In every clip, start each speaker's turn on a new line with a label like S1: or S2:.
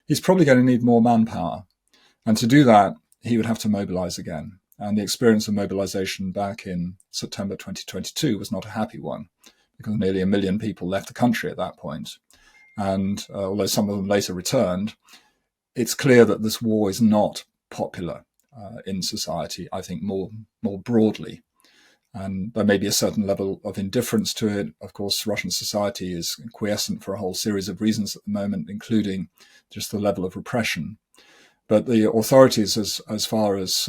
S1: he's probably going to need more manpower. And to do that, he would have to mobilise again. And the experience of mobilisation back in September 2022 was not a happy one, because nearly 1 million people left the country at that point. And although some of them later returned, it's clear that this war is not popular in society, I think more broadly. And there may be a certain level of indifference to it. Of course, Russian society is quiescent for a whole series of reasons at the moment, including just the level of repression. But the authorities, as far as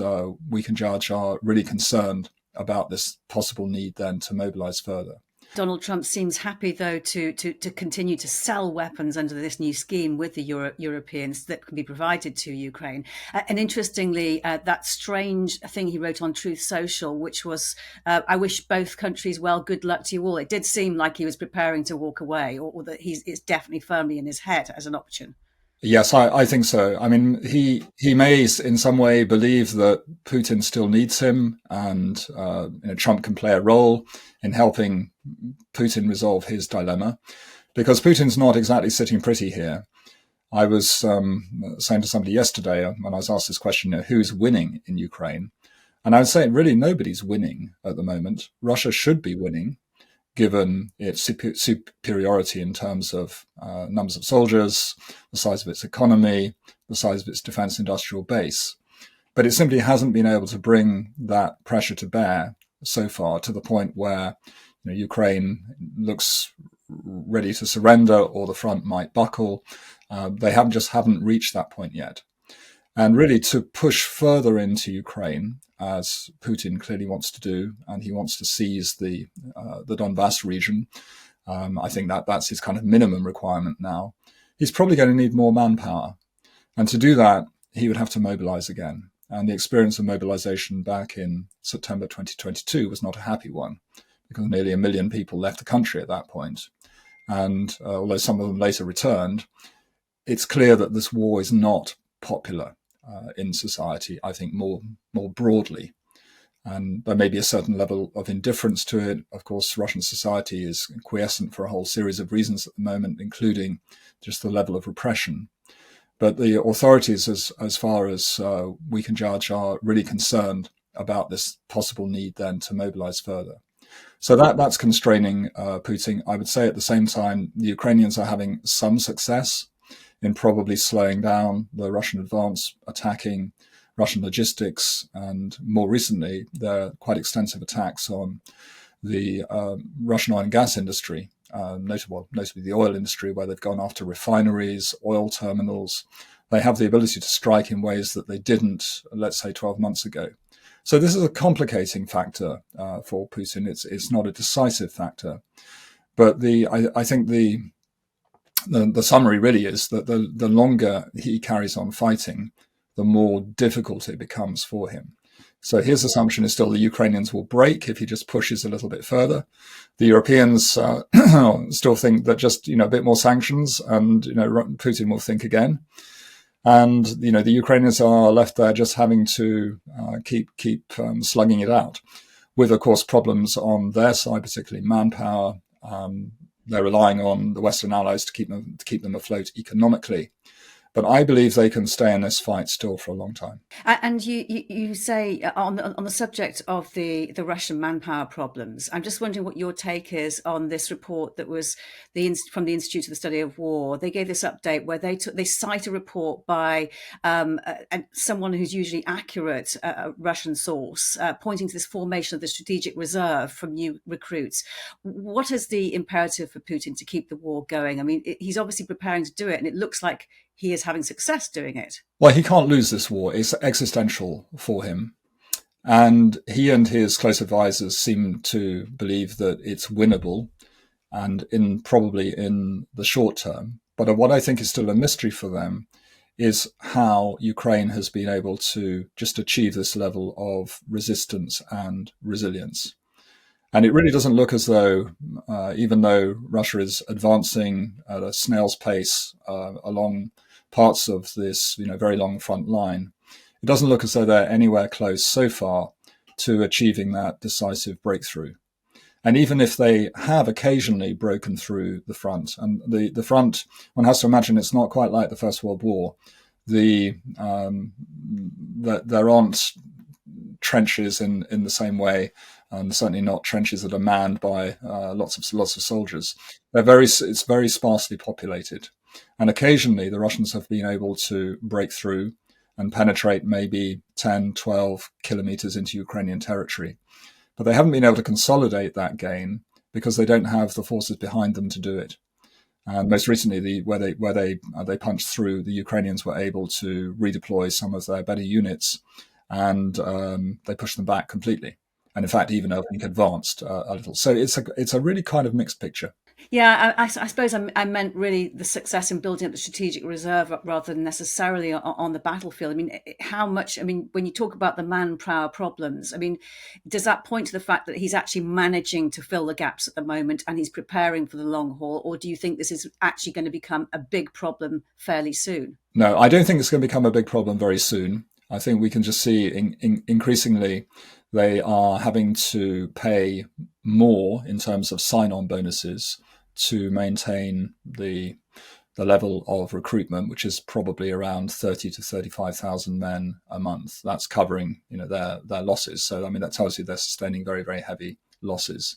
S1: we can judge, are really concerned about this possible need then to mobilise further.
S2: Donald Trump seems happy, though, to continue to sell weapons under this new scheme with the Europeans that can be provided to Ukraine. And interestingly, that strange thing he wrote on Truth Social, which was, I wish both countries well, good luck to you all. It did seem like he was preparing to walk away, or that it's definitely firmly in his head as an option.
S1: Yes, I think so. I mean, he may in some way believe that Putin still needs him, and Trump can play a role in helping Putin resolve his dilemma, because Putin's not exactly sitting pretty here. I was saying to somebody yesterday when I was asked this question, who's winning in Ukraine? And I would say really nobody's winning at the moment. Russia should be winning, given its superiority in terms of numbers of soldiers, the size of its economy, the size of its defense industrial base. But it simply hasn't been able to bring that pressure to bear so far to the point where Ukraine looks ready to surrender or the front might buckle. They haven't reached that point yet. And really to push further into Ukraine, as Putin clearly wants to do, and he wants to seize the Donbass region. I think that's his kind of minimum requirement now. He's probably going to need more manpower. And to do that, he would have to mobilise again. And the experience of mobilisation back in September 2022 was not a happy one, because nearly 1 million people left the country at that point. And although some of them later returned, it's clear that this war is not popular in society, I think more broadly. And there may be a certain level of indifference to it. Of course, Russian society is quiescent for a whole series of reasons at the moment, including just the level of repression. But the authorities, as far as we can judge, are really concerned about this possible need then to mobilise further. So that's constraining Putin. I would say at the same time, the Ukrainians are having some success in probably slowing down the Russian advance, attacking Russian logistics, and more recently, their quite extensive attacks on the Russian oil and gas industry, notably the oil industry, where they've gone after refineries, oil terminals. They have the ability to strike in ways that they didn't, let's say, 12 months ago. So this is a complicating factor for Putin. It's not a decisive factor. But I think the summary really is that the longer he carries on fighting, the more difficult it becomes for him. So his assumption is still the Ukrainians will break if he just pushes a little bit further. The Europeans still think that just a bit more sanctions and Putin will think again. And the Ukrainians are left there just having to keep slugging it out, with of course problems on their side, particularly manpower. They're relying on the Western allies to keep them afloat economically. But I believe they can stay in this fight still for a long time.
S2: And you say on the subject of the Russian manpower problems, I'm just wondering what your take is on this report that was from the Institute of the Study of War. They gave this update where they cite a report by someone who's usually accurate, a Russian source, pointing to this formation of the strategic reserve from new recruits. What is the imperative for Putin to keep the war going? I mean, he's obviously preparing to do it, and it looks like he is having success doing it.
S1: Well, he can't lose this war. It's existential for him. And he and his close advisors seem to believe that it's winnable, and probably in the short term. But what I think is still a mystery for them is how Ukraine has been able to just achieve this level of resistance and resilience. And it really doesn't look as though, even though Russia is advancing at a snail's pace along parts of this, very long front line, it doesn't look as though they're anywhere close so far to achieving that decisive breakthrough. And even if they have occasionally broken through the front, and the front, one has to imagine it's not quite like the First World War. There aren't trenches in the same way, and certainly not trenches that are manned by lots of soldiers. It's very sparsely populated, and occasionally the Russians have been able to break through and penetrate maybe 10, 12 kilometers into Ukrainian territory. But they haven't been able to consolidate that gain because they don't have the forces behind them to do it. And most recently, where they punched through, the Ukrainians were able to redeploy some of their better units, and they pushed them back completely. And in fact, even I think advanced a little. So it's a really kind of mixed picture.
S2: Yeah, I suppose I meant really the success in building up the strategic reserve rather than necessarily on the battlefield. I mean, how much, I mean, when you talk about the manpower problems, I mean, does that point to the fact that he's actually managing to fill the gaps at the moment and he's preparing for the long haul? Or do you think this is actually going to become a big problem fairly soon?
S1: No, I don't think it's going to become a big problem very soon. I think we can just see increasingly they are having to pay more in terms of sign-on bonuses to maintain the level of recruitment, which is probably around 30 to 35,000 men a month. That's covering their losses. So I mean that tells you they're sustaining very, very heavy losses.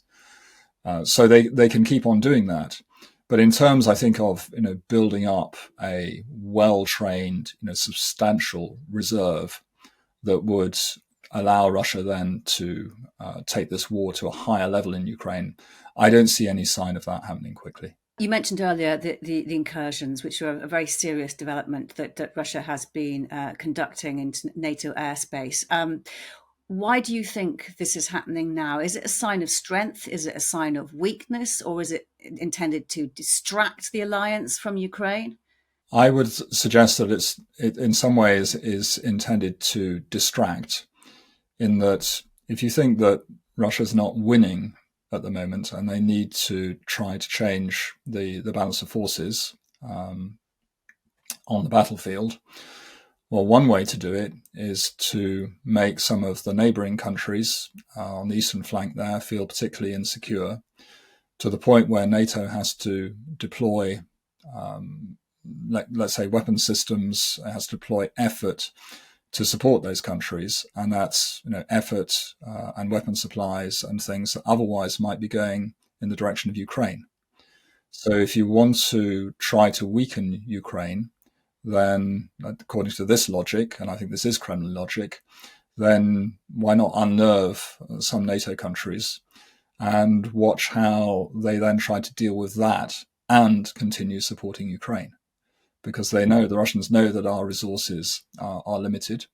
S1: So they can keep on doing that. But in terms, I think, of building up a well-trained, substantial reserve that would allow Russia then to take this war to a higher level in Ukraine, I don't see any sign of that happening quickly.
S2: You mentioned earlier the incursions, which are a very serious development that Russia has been conducting into NATO airspace. Why do you think this is happening now? Is it a sign of strength? Is it a sign of weakness? Or is it intended to distract the alliance from Ukraine?
S1: I would suggest that it in some ways is intended to distract, in that if you think that Russia's not winning at the moment and they need to try to change the balance of forces on the battlefield, well, one way to do it is to make some of the neighboring countries on the eastern flank there feel particularly insecure, to the point where NATO has to deploy, let's say, weapon systems, has to deploy effort to support those countries. And that's effort and weapon supplies and things that otherwise might be going in the direction of Ukraine. So if you want to try to weaken Ukraine, then according to this logic, and I think this is Kremlin logic, then why not unnerve some NATO countries and watch how they then try to deal with that and continue supporting Ukraine? Because the Russians know that our resources are limited.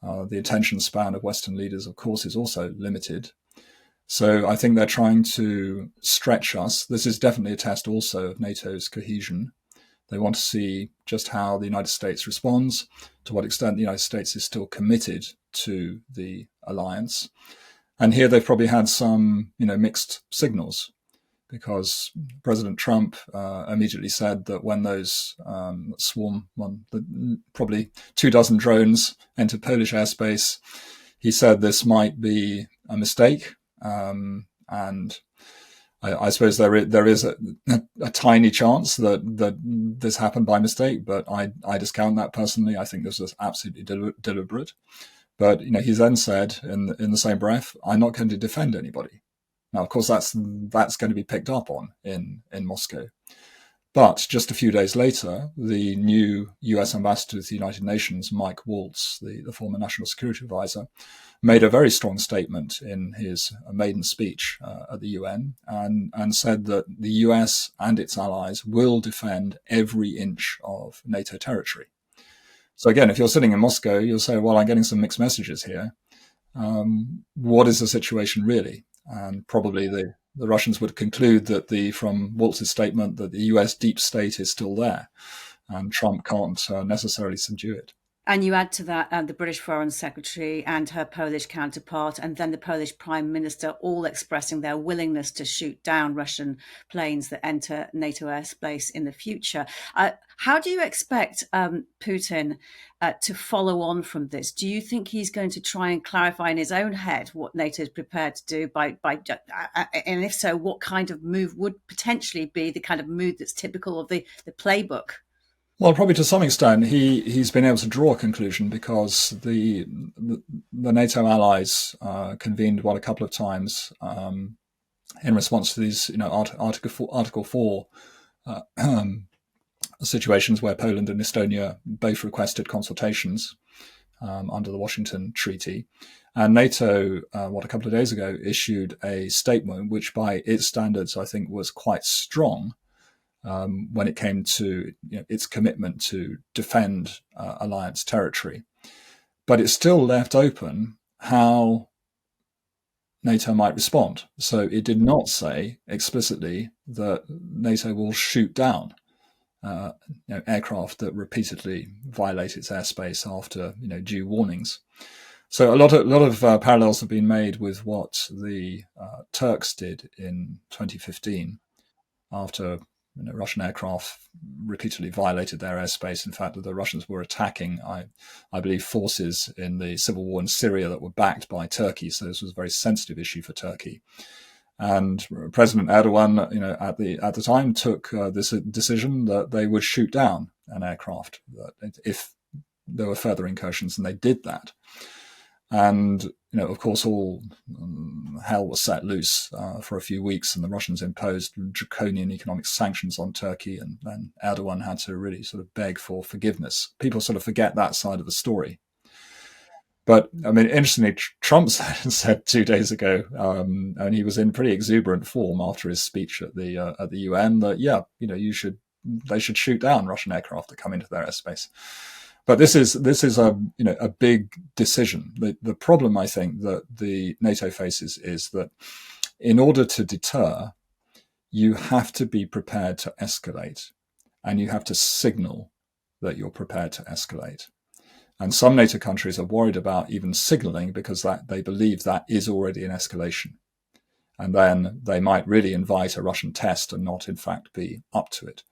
S1: The attention span of Western leaders, of course, is also limited. So I think they're trying to stretch us. This is definitely a test also of NATO's cohesion. They want to see just how the United States responds, to what extent the United States is still committed to the alliance. And here they've probably had some, mixed signals, because President Trump immediately said that when those probably 24 drones entered Polish airspace, he said this might be a mistake. And I suppose there is a tiny chance that this happened by mistake, but I discount that personally. I think this was absolutely deliberate. But he then said in the same breath, "I'm not going to defend anybody." Now, of course, that's going to be picked up on in Moscow. But just a few days later, the new US ambassador to the United Nations, Mike Waltz, the former national security advisor, made a very strong statement in his maiden speech at the UN and said that the US and its allies will defend every inch of NATO territory. So again, if you're sitting in Moscow, you'll say, well, I'm getting some mixed messages here. What is the situation really? And probably the Russians would conclude that from Waltz's statement that the US deep state is still there and Trump can't necessarily subdue it.
S2: And you add to that the British Foreign Secretary and her Polish counterpart, and then the Polish Prime Minister, all expressing their willingness to shoot down Russian planes that enter NATO airspace in the future. How do you expect Putin to follow on from this? Do you think he's going to try and clarify in his own head what NATO is prepared to do? And if so, what kind of move would potentially be the kind of move that's typical of the playbook?
S1: Well, probably to some extent, he's been able to draw a conclusion because the NATO allies convened a couple of times in response to these, Article 4 situations where Poland and Estonia both requested consultations under the Washington Treaty. And NATO, a couple of days ago, issued a statement which, by its standards, I think was quite strong. When it came to its commitment to defend alliance territory. But it still left open how NATO might respond. So it did not say explicitly that NATO will shoot down aircraft that repeatedly violate its airspace after due warnings. So a lot of parallels have been made with what the Turks did in 2015 after Russian aircraft repeatedly violated their airspace. In fact, the Russians were attacking, I believe, forces in the civil war in Syria that were backed by Turkey. So this was a very sensitive issue for Turkey. And President Erdogan, at the time, took this decision that they would shoot down an aircraft if there were further incursions, and they did that. And of course, all hell was set loose for a few weeks, and the Russians imposed draconian economic sanctions on Turkey, and then Erdogan had to really sort of beg for forgiveness. People sort of forget that side of the story. But I mean, interestingly, Trump said 2 days ago, and he was in pretty exuberant form after his speech at the UN, that they should shoot down Russian aircraft that come into their airspace. But this is a big decision. The problem, I think, that the NATO faces is that in order to deter, you have to be prepared to escalate, and you have to signal that you're prepared to escalate. And some NATO countries are worried about even signaling because that they believe that is already an escalation. And then they might really invite a Russian test and not, in fact, be up to it.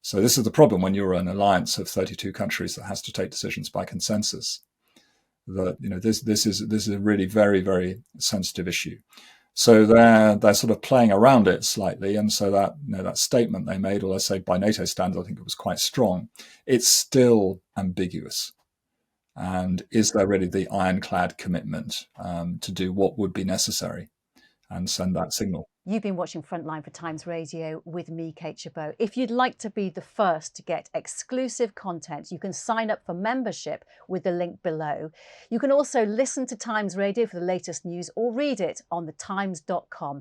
S1: So this is the problem when you're an alliance of 32 countries that has to take decisions by consensus. That this is a really very, very sensitive issue. So they're sort of playing around it slightly, and so that that statement they made, although I say by NATO standards I think it was quite strong, it's still ambiguous. And is there really the ironclad commitment to do what would be necessary and send that signal?
S3: You've been watching Frontline for Times Radio with me, Kate Chabot. If you'd like to be the first to get exclusive content, you can sign up for membership with the link below. You can also listen to Times Radio for the latest news or read it on thetimes.com.